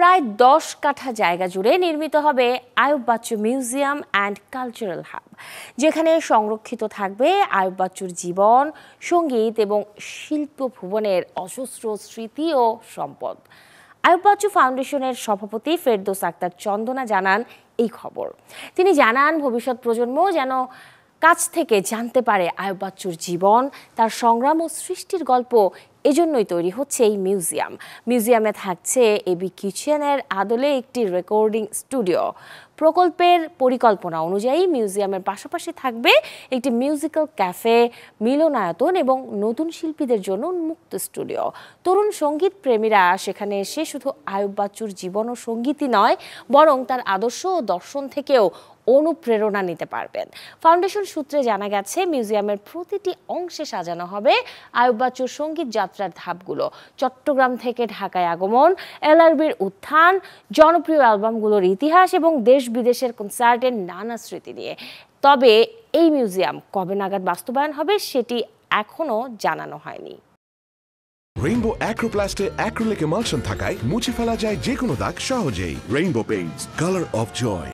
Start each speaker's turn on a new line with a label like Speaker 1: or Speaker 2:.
Speaker 1: প্রায় 10 কাঠা জায়গা জুড়ে নির্মিত হবে Ayub Bachchu museum and cultural hub, যেখানে সংরক্ষিত থাকবে আয়ুব বাচ্চুর জীবন, সঙ্গীত এবং শিল্প ভুবনের অজস্র স্মৃতি ও সম্পদ। আয়ুব বাচ্চু ফাউন্ডেশনের সভাপতি ফেরদৌস আক্তার চন্দনা জানান এই খবর। তিনি জানান, ভবিষ্যৎ প্রজন্ম যেন কাছ থেকে জানতে পারে আয়ুব বাচ্চুর জীবন, তার সংগ্রাম ও সৃষ্টির গল্প। এজন্যই তৈরি হচ্ছে এই মিউজিয়াম। মিউজিয়ামে থাকছে এবি কিচেনের আদলে একটি রেকর্ডিং স্টুডিও। প্রকল্পের পরিকল্পনা অনুযায়ী মিউজিয়ামের পাশাপাশি থাকবে একটি মিউজিক্যাল ক্যাফে, মিলনায়তন এবং নতুন শিল্পীদের জন্য উন্মুক্ত স্টুডিও। তরুণ সঙ্গীত প্রেমীরা সেখানে এসে শুধু আয়ুব বাচ্চুর জীবন ও সঙ্গীতই নয়, বরং তার আদর্শ ও দর্শন থেকেও অনুপ্রেরণা নিতে পারবেন। ফাউন্ডেশন সূত্রে জানা গেছে, মিউজিয়ামের প্রতিটি অংশে সাজানো হবে আয়ুব বাচ্চুর সঙ্গীত যাত্রার ধাপগুলো। চট্টগ্রাম থেকে ঢাকায় আগমন, এলআরবির উত্থান, জনপ্রিয় অ্যালবামগুলোর ইতিহাস এবং দেশ বিদেশের কনসার্টের নানা স্মৃতি নিয়ে। তবে এই মিউজিয়াম কবে নাগাদ বাস্তবায়ন হবে সেটি এখনো জানানো হয়নি।
Speaker 2: রেইনবো অ্যাক্রোপ্লাস্টে অ্যাক্রিলিক এমালশন থাকায় মুছে ফেলা যায় যে কোনো দাগ সহজেই। Rainbow paints, colour of Joy.